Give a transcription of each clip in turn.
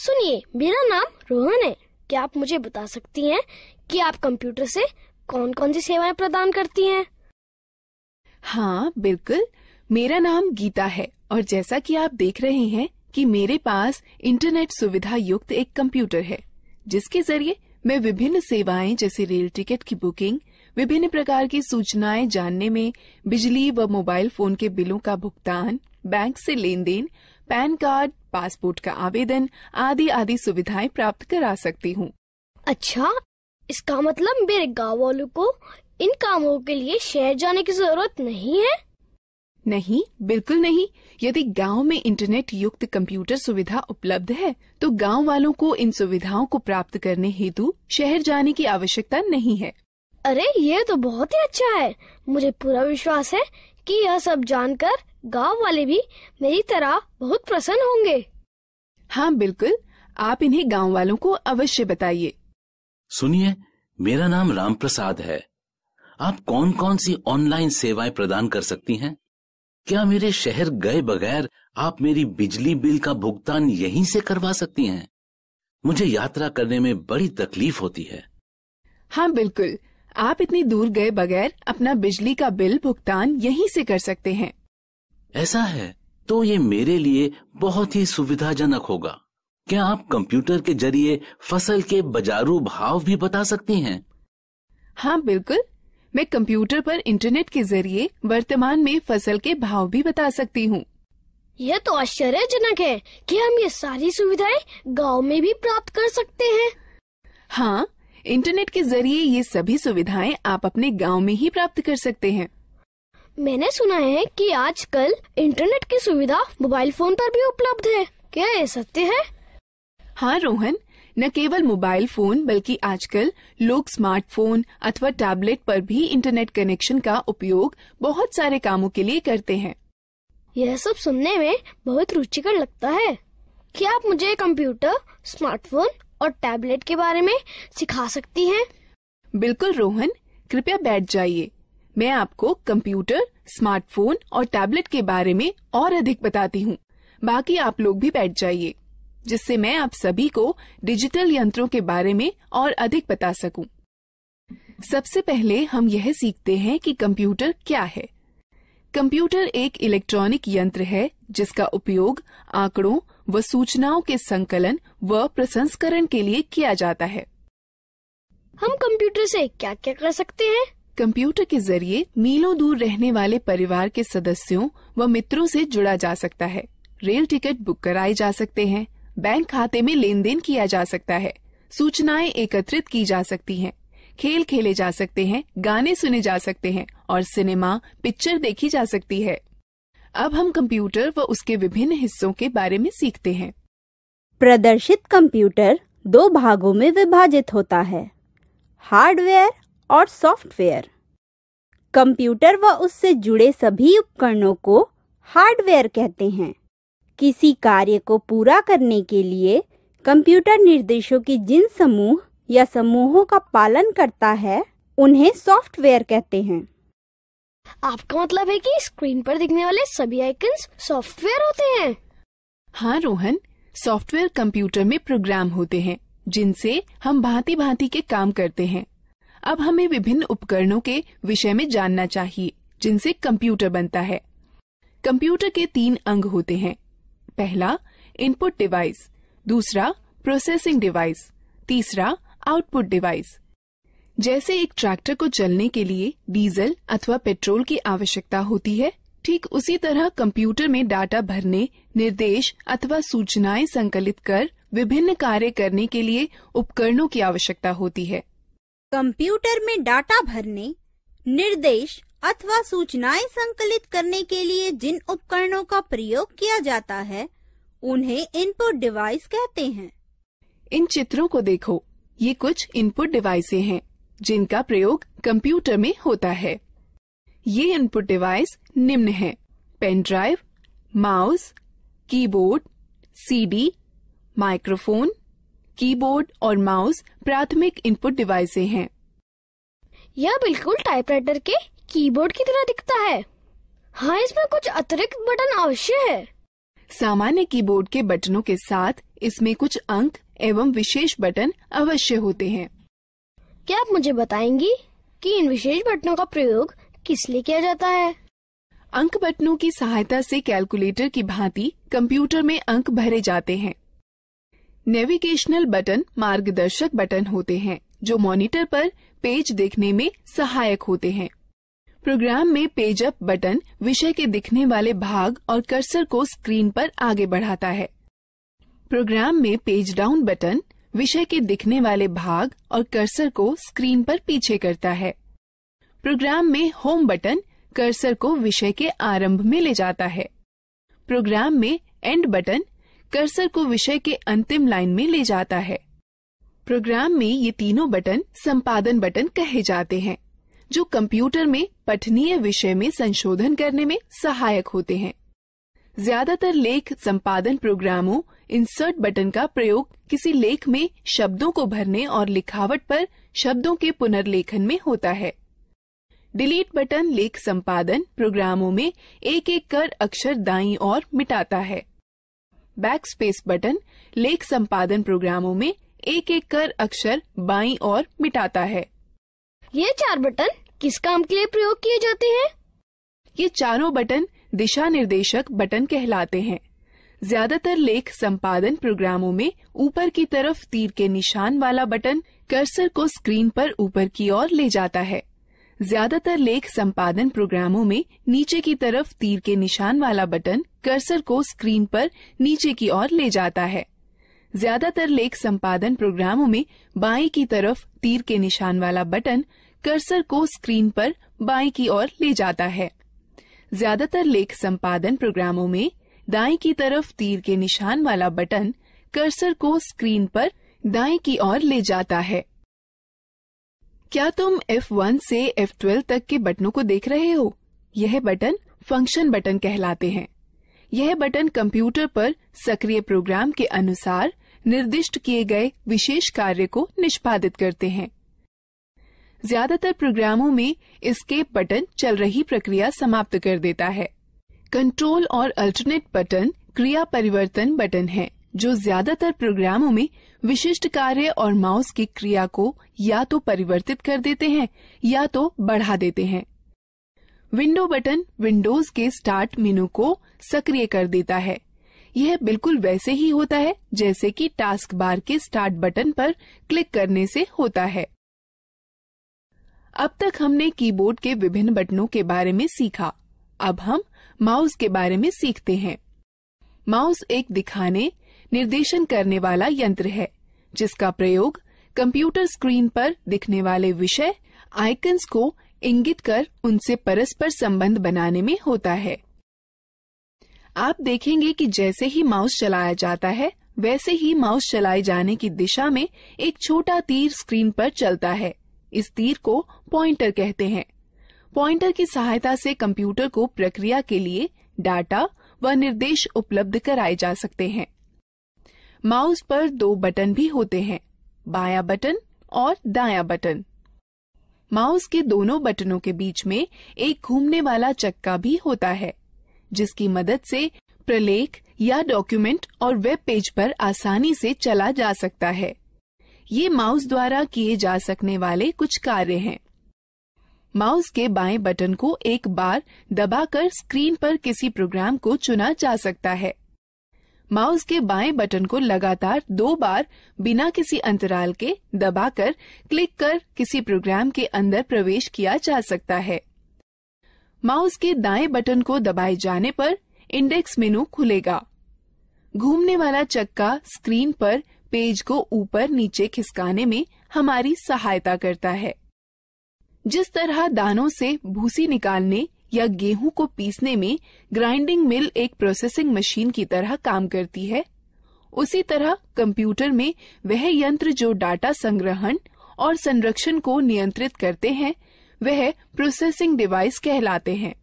सुनिए, मेरा नाम रोहन है। क्या आप मुझे बता सकती हैं कि आप कंप्यूटर से कौन कौन सी सेवाएं प्रदान करती हैं? हाँ बिल्कुल, मेरा नाम गीता है और जैसा कि आप देख रहे हैं कि मेरे पास इंटरनेट सुविधा युक्त एक कंप्यूटर है, जिसके जरिए मैं विभिन्न सेवाएं जैसे रेल टिकट की बुकिंग, विभिन्न प्रकार की सूचनाएं जानने में, बिजली व मोबाइल फोन के बिलों का भुगतान, बैंक से लेन देन, पैन कार्ड, पासपोर्ट का आवेदन आदि आदि सुविधाएं प्राप्त करा सकती हूँ। अच्छा, इसका मतलब मेरे गाँव वालों को इन कामों के लिए शहर जाने की जरूरत नहीं है? नहीं, बिल्कुल नहीं। यदि गांव में इंटरनेट युक्त कंप्यूटर सुविधा उपलब्ध है, तो गांव वालों को इन सुविधाओं को प्राप्त करने हेतु शहर जाने की आवश्यकता नहीं है। अरे, ये तो बहुत ही अच्छा है। मुझे पूरा विश्वास है कि यह सब जानकर गांव वाले भी मेरी तरह बहुत प्रसन्न होंगे। हाँ बिल्कुल, आप इन्हें गांव वालों को अवश्य बताइए। सुनिए, मेरा नाम राम प्रसाद है। आप कौन कौन सी ऑनलाइन सेवाएं प्रदान कर सकती हैं? क्या मेरे शहर गए बगैर आप मेरी बिजली बिल का भुगतान यहीं से करवा सकती हैं? मुझे यात्रा करने में बड़ी तकलीफ होती है। हाँ बिल्कुल, आप इतनी दूर गए बगैर अपना बिजली का बिल भुगतान यहीं से कर सकते हैं। ऐसा है तो ये मेरे लिए बहुत ही सुविधाजनक होगा। क्या आप कंप्यूटर के जरिए फसल के बाजारू भाव भी बता सकती हैं? हाँ बिल्कुल, मैं कंप्यूटर पर इंटरनेट के जरिए वर्तमान में फसल के भाव भी बता सकती हूँ। यह तो आश्चर्यजनक है कि हम ये सारी सुविधाएं गांव में भी प्राप्त कर सकते हैं। हाँ, इंटरनेट के जरिए ये सभी सुविधाएं आप अपने गांव में ही प्राप्त कर सकते हैं। मैंने सुना है कि आजकल इंटरनेट की सुविधा मोबाइल फोन पर भी उपलब्ध है। क्या ये सत्य है? हाँ रोहन, न केवल मोबाइल फोन बल्कि आजकल लोग स्मार्टफोन अथवा टैबलेट पर भी इंटरनेट कनेक्शन का उपयोग बहुत सारे कामों के लिए करते हैं। यह सब सुनने में बहुत रुचिकर लगता है। क्या आप मुझे कंप्यूटर, स्मार्टफोन और टैबलेट के बारे में सिखा सकती हैं? बिल्कुल रोहन, कृपया बैठ जाइए। मैं आपको कंप्यूटर, स्मार्टफोन और टैबलेट के बारे में और अधिक बताती हूँ। बाकी आप लोग भी बैठ जाइए, जिससे मैं आप सभी को डिजिटल यंत्रों के बारे में और अधिक बता सकूं। सबसे पहले हम यह सीखते हैं कि कंप्यूटर क्या है। कंप्यूटर एक इलेक्ट्रॉनिक यंत्र है जिसका उपयोग आंकड़ों व सूचनाओं के संकलन व प्रसंस्करण के लिए किया जाता है। हम कंप्यूटर से क्या क्या कर सकते हैं? कंप्यूटर के जरिए मीलों दूर रहने वाले परिवार के सदस्यों व मित्रों से जुड़ा जा सकता है। रेल टिकट बुक कराए जा सकते हैं, बैंक खाते में लेन देन किया जा सकता है, सूचनाएं एकत्रित की जा सकती हैं, खेल खेले जा सकते हैं, गाने सुने जा सकते हैं और सिनेमा पिक्चर देखी जा सकती है। अब हम कंप्यूटर व उसके विभिन्न हिस्सों के बारे में सीखते हैं। प्रदर्शित कंप्यूटर दो भागों में विभाजित होता है, हार्डवेयर और सॉफ्टवेयर। कंप्यूटर व उससे जुड़े सभी उपकरणों को हार्डवेयर कहते हैं। किसी कार्य को पूरा करने के लिए कंप्यूटर निर्देशों की जिन समूह या समूहों का पालन करता है, उन्हें सॉफ्टवेयर कहते हैं। आपका मतलब है कि स्क्रीन पर दिखने वाले सभी आइकन्स सॉफ्टवेयर होते हैं? हाँ रोहन, सॉफ्टवेयर कंप्यूटर में प्रोग्राम होते हैं जिनसे हम भांति भांति के काम करते हैं। अब हमें विभिन्न उपकरणों के विषय में जानना चाहिए जिनसे कंप्यूटर बनता है। कंप्यूटर के 3 अंग होते हैं। पहला इनपुट डिवाइस, दूसरा प्रोसेसिंग डिवाइस, तीसरा आउटपुट डिवाइस। जैसे एक ट्रैक्टर को चलने के लिए डीजल अथवा पेट्रोल की आवश्यकता होती है, ठीक उसी तरह कंप्यूटर में डाटा भरने, निर्देश अथवा सूचनाएं संकलित कर विभिन्न कार्य करने के लिए उपकरणों की आवश्यकता होती है। कंप्यूटर में डाटा भरने, निर्देश अथवा सूचनाएं संकलित करने के लिए जिन उपकरणों का प्रयोग किया जाता है, उन्हें इनपुट डिवाइस कहते हैं। इन चित्रों को देखो, ये कुछ इनपुट डिवाइसें हैं जिनका प्रयोग कंप्यूटर में होता है। ये इनपुट डिवाइस निम्न हैं: pen drive, mouse, keyboard, CD, microphone. Keyboard और माउस प्राथमिक इनपुट डिवाइसें हैं। यह बिल्कुल टाइपराइटर के कीबोर्ड की तरह दिखता है। हाँ, इसमें कुछ अतिरिक्त बटन अवश्य है। सामान्य कीबोर्ड के बटनों के साथ इसमें कुछ अंक एवं विशेष बटन अवश्य होते हैं। क्या आप मुझे बताएंगी कि इन विशेष बटनों का प्रयोग किस लिए किया जाता है? अंक बटनों की सहायता से कैलकुलेटर की भांति कंप्यूटर में अंक भरे जाते हैं। नेविगेशनल बटन मार्गदर्शक बटन होते हैं जो मॉनिटर पर पेज देखने में सहायक होते हैं। प्रोग्राम में पेज अप बटन विषय के दिखने वाले भाग और कर्सर को स्क्रीन पर आगे बढ़ाता है। प्रोग्राम में पेज डाउन बटन विषय के दिखने वाले भाग और कर्सर को स्क्रीन पर पीछे करता है। प्रोग्राम में होम बटन कर्सर को विषय के आरंभ में ले जाता है। प्रोग्राम में एंड बटन कर्सर को विषय के अंतिम लाइन में ले जाता है। प्रोग्राम में ये तीनों बटन संपादन बटन कहे जाते हैं जो कंप्यूटर में पठनीय विषय में संशोधन करने में सहायक होते हैं। ज्यादातर लेख संपादन प्रोग्रामों इंसर्ट बटन का प्रयोग किसी लेख में शब्दों को भरने और लिखावट पर शब्दों के पुनर्लेखन में होता है। डिलीट बटन लेख संपादन प्रोग्रामों में एक एक कर अक्षर दाईं ओर मिटाता है। बैकस्पेस बटन लेख संपादन प्रोग्रामों में एक एक कर अक्षर बाईं ओर मिटाता है। ये 4 बटन किस काम के लिए प्रयोग किए जाते हैं? ये चारों बटन दिशा निर्देशक बटन कहलाते हैं। ज्यादातर लेख संपादन प्रोग्रामों में ऊपर की तरफ तीर के निशान वाला बटन कर्सर को स्क्रीन पर ऊपर की ओर ले जाता है। ज्यादातर लेख संपादन प्रोग्रामों में नीचे की तरफ तीर के निशान वाला बटन कर्सर को स्क्रीन पर नीचे की ओर ले जाता है। ज्यादातर लेख संपादन प्रोग्रामों में बाईं की तरफ तीर के निशान वाला बटन कर्सर को स्क्रीन पर बाईं की ओर ले जाता है। ज्यादातर लेख संपादन प्रोग्रामों में दाईं की तरफ तीर के निशान वाला बटन कर्सर को स्क्रीन पर दाईं की ओर ले जाता है। क्या तुम F1 से F12 तक के बटनों को देख रहे हो? यह बटन फंक्शन बटन कहलाते हैं। यह बटन कंप्यूटर पर सक्रिय प्रोग्राम के अनुसार निर्दिष्ट किए गए विशेष कार्य को निष्पादित करते हैं। ज्यादातर प्रोग्रामों में एस्केप बटन चल रही प्रक्रिया समाप्त कर देता है। कंट्रोल और अल्टरनेट बटन क्रिया परिवर्तन बटन है जो ज्यादातर प्रोग्रामों में विशिष्ट कार्य और माउस की क्रिया को या तो परिवर्तित कर देते हैं या तो बढ़ा देते हैं। विंडो बटन विंडोज के स्टार्ट मेनू को सक्रिय कर देता है। यह बिल्कुल वैसे ही होता है जैसे कि टास्क बार के स्टार्ट बटन पर क्लिक करने से होता है। अब तक हमने कीबोर्ड के विभिन्न बटनों के बारे में सीखा। अब हम माउस के बारे में सीखते हैं। माउस एक दिखाने, निर्देशन करने वाला यंत्र है जिसका प्रयोग कंप्यूटर स्क्रीन पर दिखने वाले विषय आइकन्स को इंगित कर उनसे परस्पर संबंध बनाने में होता है। आप देखेंगे कि जैसे ही माउस चलाया जाता है वैसे ही माउस चलाए जाने की दिशा में एक छोटा तीर स्क्रीन पर चलता है। इस तीर को पॉइंटर कहते हैं। पॉइंटर की सहायता से कंप्यूटर को प्रक्रिया के लिए डाटा व निर्देश उपलब्ध कराए जा सकते हैं। माउस पर 2 बटन भी होते हैं, बायां बटन और दायां बटन। माउस के दोनों बटनों के बीच में एक घूमने वाला चक्का भी होता है जिसकी मदद से प्रलेख या डॉक्यूमेंट और वेब पेज पर आसानी से चला जा सकता है। ये माउस द्वारा किए जा सकने वाले कुछ कार्य हैं। माउस के बाएं बटन को एक बार दबाकर स्क्रीन पर किसी प्रोग्राम को चुना जा सकता है। माउस के बाएं बटन को लगातार 2 बार बिना किसी अंतराल के दबाकर क्लिक कर किसी प्रोग्राम के अंदर प्रवेश किया जा सकता है। माउस के दाएं बटन को दबाए जाने पर इंडेक्स मेनू खुलेगा। घूमने वाला चक्का स्क्रीन पर पेज को ऊपर नीचे खिसकाने में हमारी सहायता करता है। जिस तरह दानों से भूसी निकालने या गेहूं को पीसने में ग्राइंडिंग मिल एक प्रोसेसिंग मशीन की तरह काम करती है, उसी तरह कंप्यूटर में वह यंत्र जो डाटा संग्रहण और संरक्षण को नियंत्रित करते हैं वह प्रोसेसिंग डिवाइस कहलाते हैं।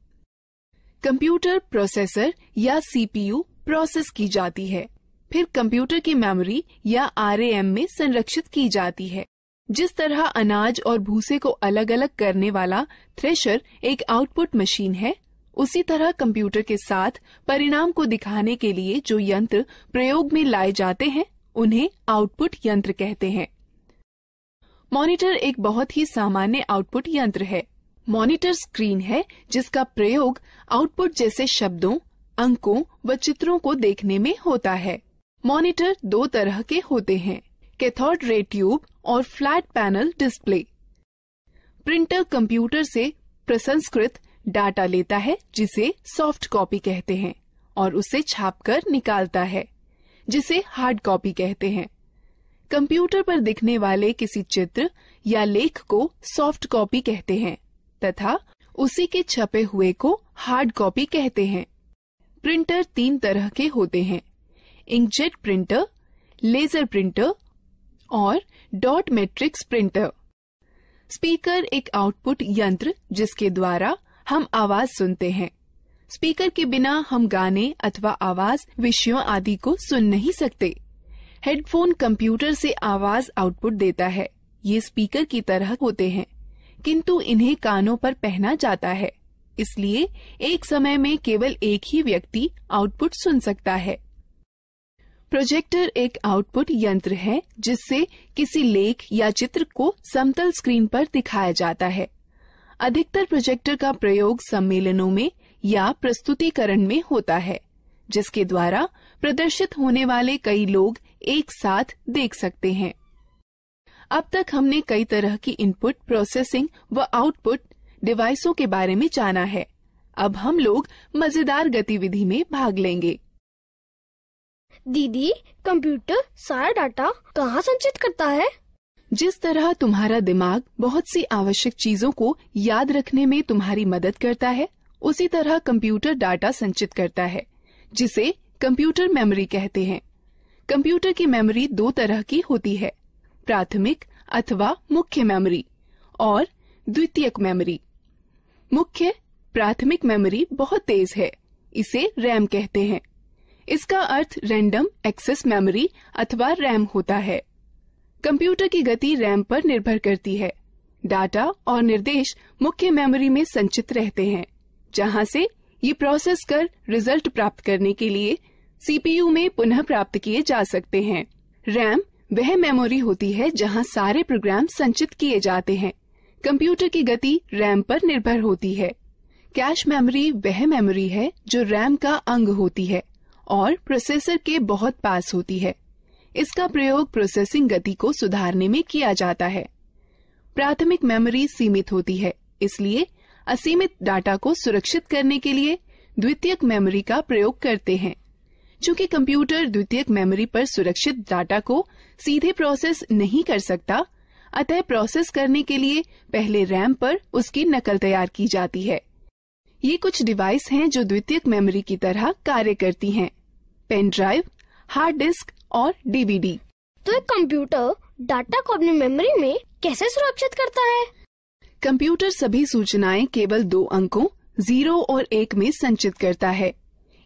कंप्यूटर प्रोसेसर या सीपीयू प्रोसेस की जाती है, फिर कंप्यूटर की मेमोरी या आरएएम में संरक्षित की जाती है। जिस तरह अनाज और भूसे को अलग अलग करने वाला थ्रेशर एक आउटपुट मशीन है, उसी तरह कंप्यूटर के साथ परिणाम को दिखाने के लिए जो यंत्र प्रयोग में लाए जाते हैं उन्हें आउटपुट यंत्र कहते हैं। मॉनिटर एक बहुत ही सामान्य आउटपुट यंत्र है। मॉनिटर स्क्रीन है जिसका प्रयोग आउटपुट जैसे शब्दों, अंकों व चित्रों को देखने में होता है। मॉनिटर दो तरह के होते हैं, कैथोड रे ट्यूब और flat panel display. Printer computer से प्रसंस्कृत डाटा लेता है जिसे सॉफ्ट कॉपी कहते हैं और उसे छापकर निकालता है जिसे हार्ड कॉपी कहते हैं। कंप्यूटर पर दिखने वाले किसी चित्र या लेख को सॉफ्ट कॉपी कहते हैं तथा उसी के छपे हुए को हार्ड कॉपी कहते हैं। प्रिंटर तीन तरह के होते हैं, इंकजेट प्रिंटर, लेजर प्रिंटर और डॉट मैट्रिक्स प्रिंटर। स्पीकर एक आउटपुट यंत्र जिसके द्वारा हम आवाज सुनते हैं। स्पीकर के बिना हम गाने अथवा आवाज विषयों आदि को सुन नहीं सकते। हेडफोन कंप्यूटर से आवाज आउटपुट देता है। ये स्पीकर की तरह होते हैं किंतु इन्हें कानों पर पहना जाता है, इसलिए एक समय में केवल एक ही व्यक्ति आउटपुट सुन सकता है। प्रोजेक्टर एक आउटपुट यंत्र है जिससे किसी लेख या चित्र को समतल स्क्रीन पर दिखाया जाता है। अधिकतर प्रोजेक्टर का प्रयोग सम्मेलनों में या प्रस्तुतिकरण में होता है जिसके द्वारा प्रदर्शित होने वाले कई लोग एक साथ देख सकते हैं। अब तक हमने कई तरह की इनपुट प्रोसेसिंग व आउटपुट डिवाइसों के बारे में जाना है। अब हम लोग मजेदार गतिविधि में भाग लेंगे। दीदी, कंप्यूटर सारा डाटा कहाँ संचित करता है? जिस तरह तुम्हारा दिमाग बहुत सी आवश्यक चीजों को याद रखने में तुम्हारी मदद करता है, उसी तरह कंप्यूटर डाटा संचित करता है जिसे कंप्यूटर मेमोरी कहते हैं। कंप्यूटर की मेमोरी दो तरह की होती है, प्राथमिक अथवा मुख्य मेमोरी और द्वितीयक मेमोरी। मुख्य प्राथमिक मेमोरी बहुत तेज है, इसे रैम कहते हैं। इसका अर्थ रैंडम एक्सेस मेमोरी अथवा रैम होता है। कंप्यूटर की गति रैम पर निर्भर करती है। डाटा और निर्देश मुख्य मेमोरी में संचित रहते हैं, जहां से ये प्रोसेस कर रिजल्ट प्राप्त करने के लिए सीपीयू में पुनः प्राप्त किए जा सकते हैं। रैम वह मेमोरी होती है जहां सारे प्रोग्राम संचित किए जाते हैं। कंप्यूटर की गति रैम पर निर्भर होती है। कैश मेमोरी वह मेमोरी है जो रैम का अंग होती है और प्रोसेसर के बहुत पास होती है। इसका प्रयोग प्रोसेसिंग गति को सुधारने में किया जाता है। प्राथमिक मेमोरी सीमित होती है, इसलिए असीमित डाटा को सुरक्षित करने के लिए द्वितीयक मेमोरी का प्रयोग करते हैं। चूंकि कंप्यूटर द्वितीयक मेमोरी पर सुरक्षित डाटा को सीधे प्रोसेस नहीं कर सकता, अतः प्रोसेस करने के लिए पहले रैम पर उसकी नकल तैयार की जाती है। ये कुछ डिवाइस हैं जो द्वितीयक मेमोरी की तरह कार्य करती हैं: पेन ड्राइव, हार्ड डिस्क और डीवीडी। तो एक कंप्यूटर डाटा को अपनी मेमोरी में कैसे सुरक्षित करता है? कंप्यूटर सभी सूचनाएं केवल दो अंकों 0 और 1 में संचित करता है।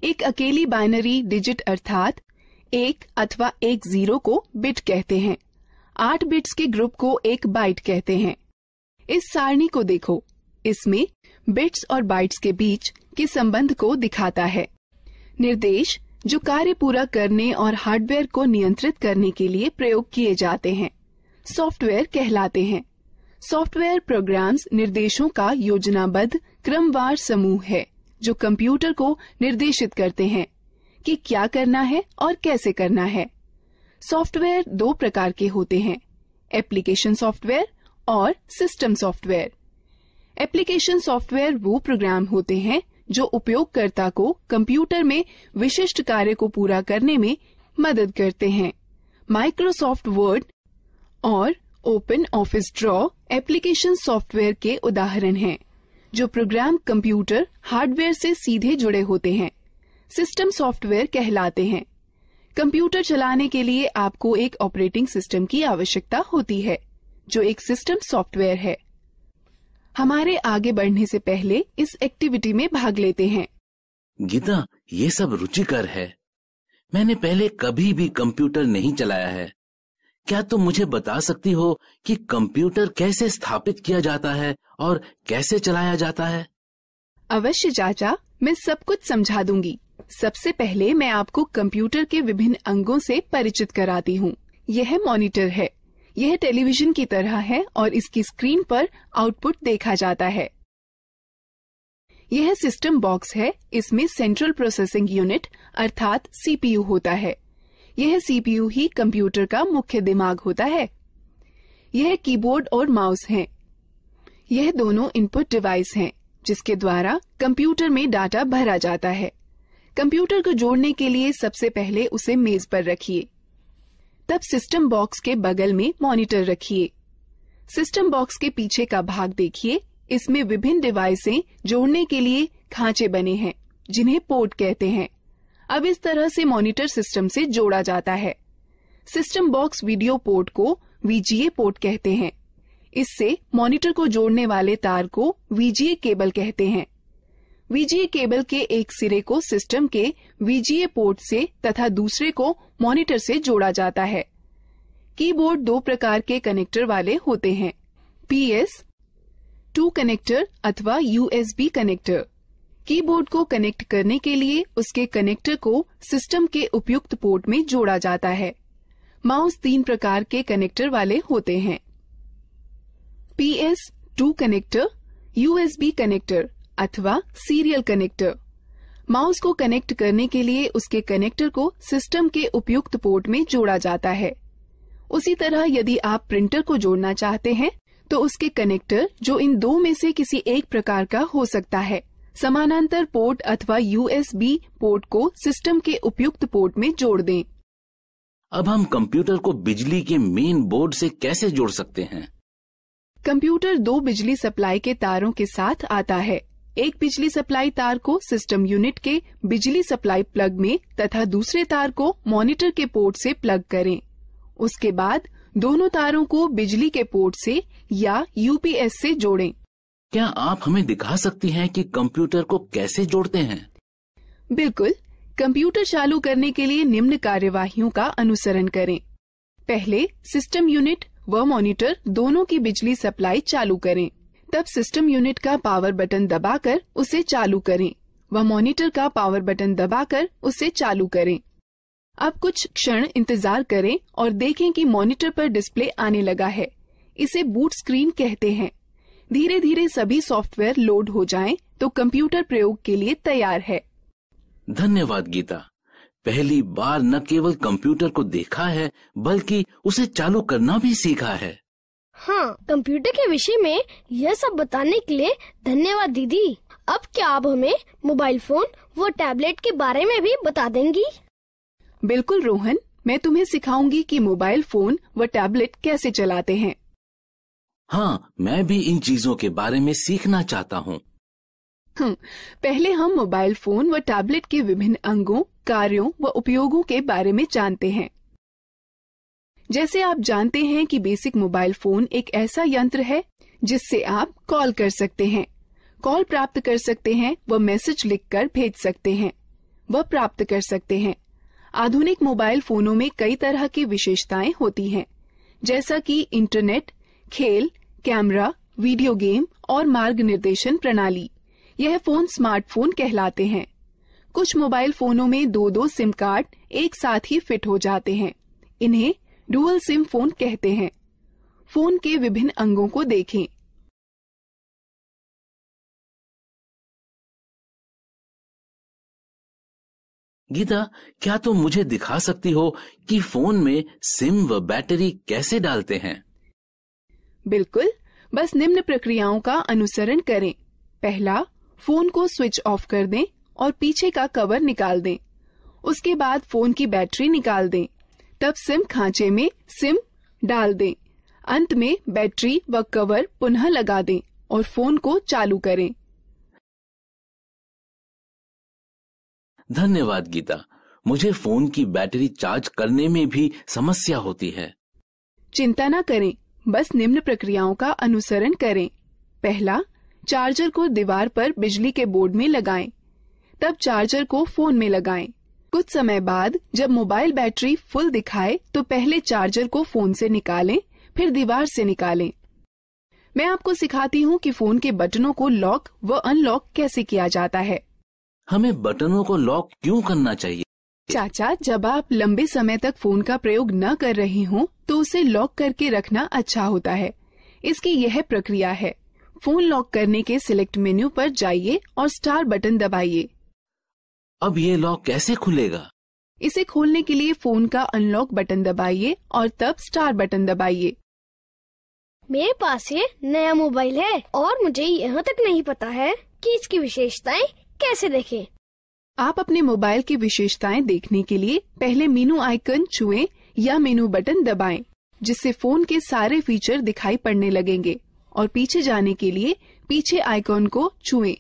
एक अकेली बाइनरी डिजिट अर्थात 1 अथवा 10 को बिट कहते हैं। 8 बिट्स के ग्रुप को एक बाइट कहते हैं। इस सारणी को देखो, इसमें बिट्स और बाइट्स के बीच के संबंध को दिखाता है। निर्देश जो कार्य पूरा करने और हार्डवेयर को नियंत्रित करने के लिए प्रयोग किए जाते हैं, सॉफ्टवेयर कहलाते हैं। सॉफ्टवेयर प्रोग्राम्स निर्देशों का योजनाबद्ध क्रमवार समूह है जो कंप्यूटर को निर्देशित करते हैं कि क्या करना है और कैसे करना है। सॉफ्टवेयर दो प्रकार के होते हैं: एप्लीकेशन सॉफ्टवेयर और सिस्टम सॉफ्टवेयर। एप्लीकेशन सॉफ्टवेयर वो प्रोग्राम होते हैं जो उपयोगकर्ता को कंप्यूटर में विशिष्ट कार्य को पूरा करने में मदद करते हैं। माइक्रोसॉफ्ट वर्ड और open office draw application software के उदाहरण हैं, जो प्रोग्राम कंप्यूटर हार्डवेयर से सीधे जुड़े होते हैं। सिस्टम सॉफ्टवेयर कहलाते हैं। कंप्यूटर चलाने के लिए आपको एक ऑपरेटिंग सिस्टम की आवश्यकता होती है, जो एक सिस्टम सॉफ्टवेयर है। हमारे आगे बढ़ने से पहले इस एक्टिविटी में भाग लेते हैं। गीता, ये सब रुचिकर है। मैंने पहले कभी भी कंप्यूटर नहीं चलाया है। क्या तुम मुझे बता सकती हो कि कंप्यूटर कैसे स्थापित किया जाता है और कैसे चलाया जाता है? अवश्य चाचा, मैं सब कुछ समझा दूंगी। सबसे पहले मैं आपको कंप्यूटर के विभिन्न अंगों से परिचित कराती हूँ। यह मॉनिटर है। यह टेलीविजन की तरह है और इसकी स्क्रीन पर आउटपुट देखा जाता है। यह सिस्टम बॉक्स है। इसमें सेंट्रल प्रोसेसिंग यूनिट अर्थात सीपीयू होता है। यह सीपीयू ही कंप्यूटर का मुख्य दिमाग होता है। यह कीबोर्ड और माउस हैं। यह दोनों इनपुट डिवाइस हैं, जिसके द्वारा कंप्यूटर में डाटा भरा जाता है। कंप्यूटर को जोड़ने के लिए सबसे पहले उसे मेज पर रखिए। तब सिस्टम बॉक्स के बगल में मॉनिटर रखिए। सिस्टम बॉक्स के पीछे का भाग देखिए। इसमें विभिन्न डिवाइसें जोड़ने के लिए खांचे बने हैं, जिन्हें पोर्ट कहते हैं। अब इस तरह से मॉनिटर सिस्टम से जोड़ा जाता है। सिस्टम बॉक्स वीडियो पोर्ट को वीजीए पोर्ट कहते हैं। इससे मॉनिटर को जोड़ने वाले तार को वीजीए केबल कहते हैं। वीजीए केबल के एक सिरे को सिस्टम के वीजीए पोर्ट से तथा दूसरे को मॉनिटर से जोड़ा जाता है। कीबोर्ड दो प्रकार के कनेक्टर वाले होते हैं, PS2 कनेक्टर अथवा USB कनेक्टर। कीबोर्ड को कनेक्ट करने के लिए उसके कनेक्टर को सिस्टम के उपयुक्त पोर्ट में जोड़ा जाता है। माउस 3 प्रकार के कनेक्टर वाले होते हैं, PS2 कनेक्टर, USB कनेक्टर अथवा सीरियल कनेक्टर। माउस को कनेक्ट करने के लिए उसके कनेक्टर को सिस्टम के उपयुक्त पोर्ट में जोड़ा जाता है। उसी तरह यदि आप प्रिंटर को जोड़ना चाहते हैं तो उसके कनेक्टर, जो इन दो में से किसी एक प्रकार का हो सकता है, समानांतर पोर्ट अथवा USB पोर्ट को सिस्टम के उपयुक्त पोर्ट में जोड़ दें। अब हम कंप्यूटर को बिजली के मेन बोर्ड से कैसे जोड़ सकते हैं? कंप्यूटर 2 बिजली सप्लाई के तारों के साथ आता है। एक बिजली सप्लाई तार को सिस्टम यूनिट के बिजली सप्लाई प्लग में तथा दूसरे तार को मॉनिटर के पोर्ट से प्लग करें। उसके बाद दोनों तारों को बिजली के पोर्ट से या UPS से जोड़ें। क्या आप हमें दिखा सकती हैं कि कंप्यूटर को कैसे जोड़ते हैं? बिल्कुल। कंप्यूटर चालू करने के लिए निम्न कार्यवाहियों का अनुसरण करें। पहले सिस्टम यूनिट व मॉनिटर दोनों की बिजली सप्लाई चालू करें। तब सिस्टम यूनिट का पावर बटन दबाकर उसे चालू करें व मॉनिटर का पावर बटन दबाकर उसे चालू करें। अब कुछ क्षण इंतजार करें और देखें कि मॉनिटर पर डिस्प्ले आने लगा है। इसे बूट स्क्रीन कहते हैं। धीरे धीरे सभी सॉफ्टवेयर लोड हो जाएं तो कंप्यूटर प्रयोग के लिए तैयार है। धन्यवाद गीता। पहली बार न केवल कंप्यूटर को देखा है बल्कि उसे चालू करना भी सीखा है। हाँ, कंप्यूटर के विषय में यह सब बताने के लिए धन्यवाद दीदी। अब क्या आप हमें मोबाइल फोन व टैबलेट के बारे में भी बता देंगी? बिल्कुल रोहन, मैं तुम्हें सिखाऊंगी कि मोबाइल फोन व टैबलेट कैसे चलाते हैं। हाँ, मैं भी इन चीजों के बारे में सीखना चाहता हूँ। पहले हम मोबाइल फोन व टैबलेट के विभिन्न अंगों, कार्यों व उपयोगों के बारे में जानते हैं। जैसे आप जानते हैं कि बेसिक मोबाइल फोन एक ऐसा यंत्र है जिससे आप कॉल कर सकते हैं, कॉल प्राप्त कर सकते हैं व मैसेज लिखकर भेज सकते हैं व प्राप्त कर सकते हैं। आधुनिक मोबाइल फोनों में कई तरह की विशेषताएं होती हैं, जैसा कि इंटरनेट, खेल, कैमरा, वीडियो गेम और मार्ग निर्देशन प्रणाली। यह फोन स्मार्टफोन कहलाते हैं। कुछ मोबाइल फोनों में 2-2 सिम कार्ड एक साथ ही फिट हो जाते हैं। इन्हें डुअल सिम फोन कहते हैं। फोन के विभिन्न अंगों को देखें। गीता, क्या तुम मुझे दिखा सकती हो कि फोन में सिम व बैटरी कैसे डालते हैं? बिल्कुल, बस निम्न प्रक्रियाओं का अनुसरण करें। पहला, फोन को स्विच ऑफ कर दें और पीछे का कवर निकाल दें। उसके बाद फोन की बैटरी निकाल दें। तब सिम खांचे में सिम डाल दें। अंत में बैटरी व कवर पुनः लगा दें और फोन को चालू करें। धन्यवाद गीता। मुझे फोन की बैटरी चार्ज करने में भी समस्या होती है। चिंता न करें, बस निम्न प्रक्रियाओं का अनुसरण करें। पहला, चार्जर को दीवार पर बिजली के बोर्ड में लगाएं। तब चार्जर को फोन में लगाएं। कुछ समय बाद जब मोबाइल बैटरी फुल दिखाए तो पहले चार्जर को फोन से निकालें, फिर दीवार से निकालें। मैं आपको सिखाती हूँ कि फोन के बटनों को लॉक व अनलॉक कैसे किया जाता है। हमें बटनों को लॉक क्यों करना चाहिए? चाचा, जब आप लंबे समय तक फोन का प्रयोग न कर रहे हों तो उसे लॉक करके रखना अच्छा होता है। इसकी यह प्रक्रिया है। फोन लॉक करने के सिलेक्ट मेन्यू पर जाइए और स्टार बटन दबाइए। अब ये लॉक कैसे खुलेगा? इसे खोलने के लिए फोन का अनलॉक बटन दबाइए और तब स्टार बटन दबाइए। मेरे पास ये नया मोबाइल है और मुझे यहाँ तक नहीं पता है कि इसकी विशेषताएं कैसे देखें। आप अपने मोबाइल की विशेषताएं देखने के लिए पहले मेनू आइकन छुएं या मेनू बटन दबाएं, जिससे फोन के सारे फीचर दिखाई पड़ने लगेंगे, और पीछे जाने के लिए पीछे आइकन को छुएं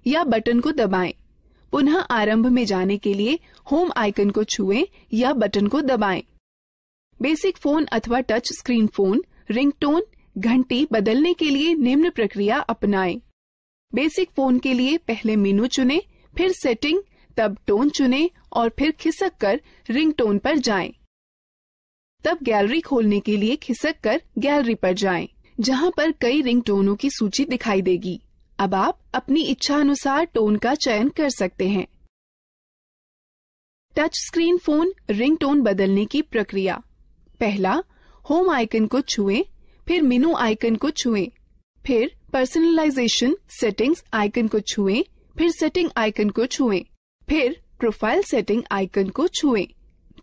या बटन को दबाएं। पुनः आरंभ में जाने के लिए होम आइकन को छुएं या बटन को दबाएं। बेसिक फोन अथवा टच स्क्रीन फोन रिंगटोन घंटी बदलने के लिए निम्न प्रक्रिया अपनाएं। बेसिक फोन के लिए पहले मेनू चुनें, फिर सेटिंग, तब टोन चुनें और फिर खिसक कर रिंगटोन पर जाएं। तब गैलरी खोलने के लिए खिसक कर गैलरी पर जाएं, जहां पर कई रिंगटोनों की सूची दिखाई देगी। अब आप अपनी इच्छा अनुसार टोन का चयन कर सकते हैं। टच स्क्रीन फोन रिंगटोन बदलने की प्रक्रिया। पहला, होम आइकन को छुएं, फिर मेनू आइकन को छुएं, फिर पर्सनलाइजेशन सेटिंग्स आइकन को छुएं, फिर सेटिंग आइकन को छुएं, फिर प्रोफाइल सेटिंग आइकन को छुएं,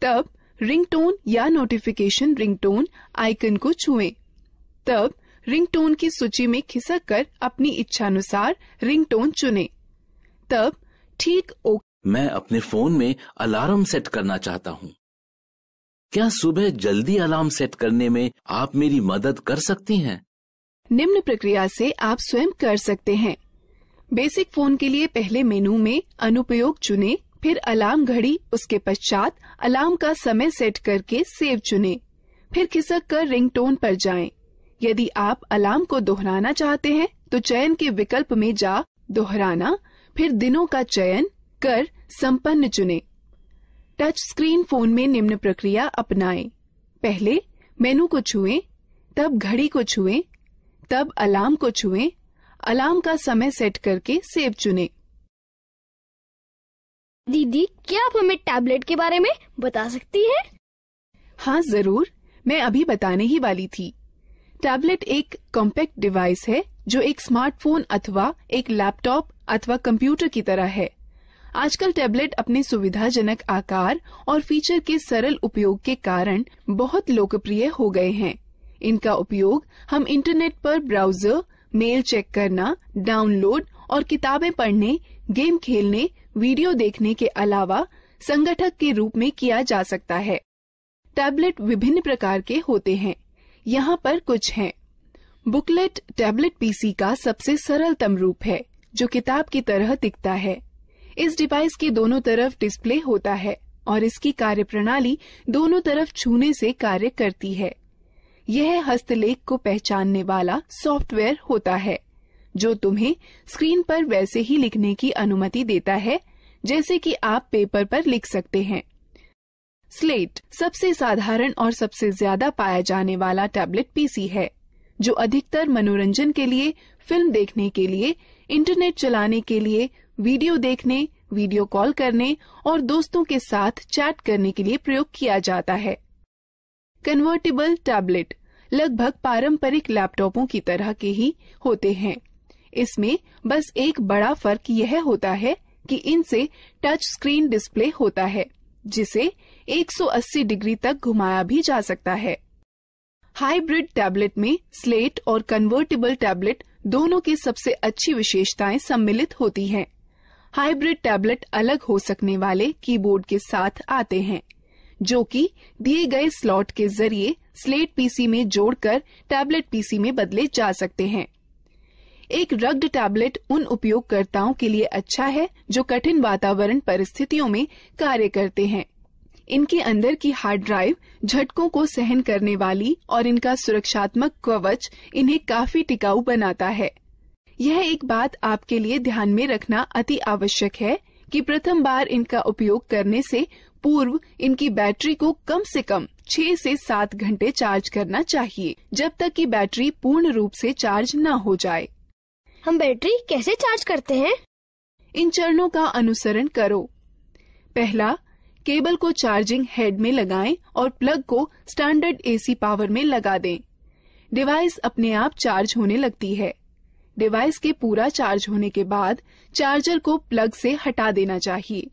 तब रिंगटोन या नोटिफिकेशन रिंगटोन आइकन को छुएं, तब रिंगटोन की सूची में खिसक कर अपनी इच्छानुसार रिंगटोन चुनें, तब ठीक ओके। मैं अपने फोन में अलार्म सेट करना चाहता हूँ। क्या सुबह जल्दी अलार्म सेट करने में आप मेरी मदद कर सकती हैं? निम्न प्रक्रिया से आप स्वयं कर सकते हैं। बेसिक फोन के लिए पहले मेनू में अनुपयोग चुनें, फिर अलार्म घड़ी, उसके पश्चात अलार्म का समय सेट करके सेव चुनें, फिर खिसक कर रिंगटोन पर जाएं। यदि आप अलार्म को दोहराना चाहते हैं तो चयन के विकल्प में जा दोहराना, फिर दिनों का चयन कर संपन्न चुनें। टच स्क्रीन फोन में निम्न प्रक्रिया अपनाएं। पहले मेनू को छुएं, तब घड़ी को छुएं, तब अलार्म को छुएं, अलार्म का समय सेट करके सेव चुनें। दीदी, क्या आप हमें टैबलेट के बारे में बता सकती हैं? हाँ जरूर, मैं अभी बताने ही वाली थी। टैबलेट एक कॉम्पैक्ट डिवाइस है जो एक स्मार्टफोन अथवा एक लैपटॉप अथवा कंप्यूटर की तरह है। आजकल टैबलेट अपने सुविधाजनक आकार और फीचर के सरल उपयोग के कारण बहुत लोकप्रिय हो गए हैं। इनका उपयोग हम इंटरनेट पर ब्राउजर, मेल चेक करना, डाउनलोड और किताबें पढ़ने, गेम खेलने, वीडियो देखने के अलावा संगठक के रूप में किया जा सकता है। टैबलेट विभिन्न प्रकार के होते हैं। यहाँ पर कुछ हैं। बुकलेट टैबलेट पीसी का सबसे सरलतम रूप है, जो किताब की तरह दिखता है। इस डिवाइस के दोनों तरफ डिस्प्ले होता है और इसकी कार्यप्रणाली दोनों तरफ छूने से कार्य करती है। यह हस्तलेख को पहचानने वाला सॉफ्टवेयर होता है, जो तुम्हें स्क्रीन पर वैसे ही लिखने की अनुमति देता है जैसे कि आप पेपर पर लिख सकते हैं। स्लेट सबसे साधारण और सबसे ज्यादा पाया जाने वाला टैबलेट पीसी है, जो अधिकतर मनोरंजन के लिए, फिल्म देखने के लिए, इंटरनेट चलाने के लिए, वीडियो देखने, वीडियो कॉल करने और दोस्तों के साथ चैट करने के लिए प्रयोग किया जाता है। कन्वर्टेबल टैबलेट लगभग पारंपरिक लैपटॉपों की तरह के ही होते हैं। इसमें बस एक बड़ा फर्क यह होता है कि इनसे टच स्क्रीन डिस्प्ले होता है, जिसे 180 डिग्री तक घुमाया भी जा सकता है। हाइब्रिड टैबलेट में स्लेट और कन्वर्टेबल टैबलेट दोनों की सबसे अच्छी विशेषताएं सम्मिलित होती हैं। हाइब्रिड टैबलेट अलग हो सकने वाले कीबोर्ड के साथ आते हैं, जो कि दिए गए स्लॉट के जरिए स्लेट पीसी में जोड़कर टैबलेट पीसी में बदले जा सकते हैं। एक रग्ड टैबलेट उन उपयोगकर्ताओं के लिए अच्छा है जो कठिन वातावरण परिस्थितियों में कार्य करते हैं। इनके अंदर की हार्ड ड्राइव झटकों को सहन करने वाली और इनका सुरक्षात्मक कवच इन्हें काफी टिकाऊ बनाता है। यह एक बात आपके लिए ध्यान में रखना अति आवश्यक है कि प्रथम बार इनका उपयोग करने से पूर्व इनकी बैटरी को कम से कम 6 से 7 घंटे चार्ज करना चाहिए, जब तक कि बैटरी पूर्ण रूप से चार्ज न हो जाए। हम बैटरी कैसे चार्ज करते हैं? इन चरणों का अनुसरण करो। पहला, केबल को चार्जिंग हेड में लगाएं और प्लग को स्टैंडर्ड एसी पावर में लगा दें। डिवाइस अपने आप चार्ज होने लगती है। डिवाइस के पूरा चार्ज होने के बाद चार्जर को प्लग से हटा देना चाहिए।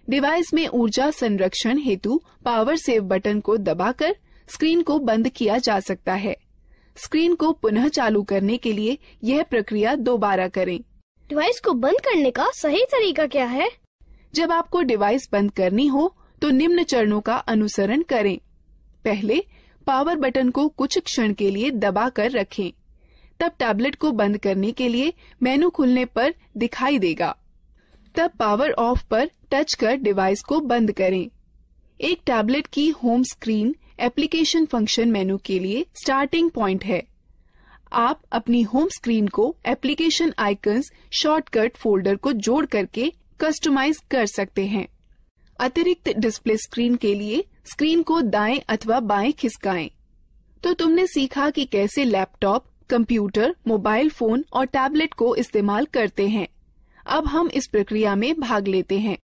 डिवाइस में ऊर्जा संरक्षण हेतु पावर सेव बटन को दबाकर स्क्रीन को बंद किया जा सकता है। स्क्रीन को पुनः चालू करने के लिए यह प्रक्रिया दोबारा करें। डिवाइस को बंद करने का सही तरीका क्या है? जब आपको डिवाइस बंद करनी हो तो निम्न चरणों का अनुसरण करें। पहले, पावर बटन को कुछ क्षण के लिए दबा कर रखें। तब टैबलेट को बंद करने के लिए मेनू खुलने पर दिखाई देगा। तब पावर ऑफ पर टच कर डिवाइस को बंद करें। एक टैबलेट की होम स्क्रीन एप्लीकेशन फंक्शन मेनू के लिए स्टार्टिंग पॉइंट है। आप अपनी होम स्क्रीन को एप्लीकेशन आइकन्स शॉर्टकट फोल्डर को जोड़ करके कस्टमाइज कर सकते हैं। अतिरिक्त डिस्प्ले स्क्रीन के लिए स्क्रीन को दाएं अथवा बाएं खिसकाएं। तो तुमने सीखा कि कैसे लैपटॉप, कंप्यूटर, मोबाइल फोन और टैबलेट को इस्तेमाल करते हैं। अब हम इस प्रक्रिया में भाग लेते हैं।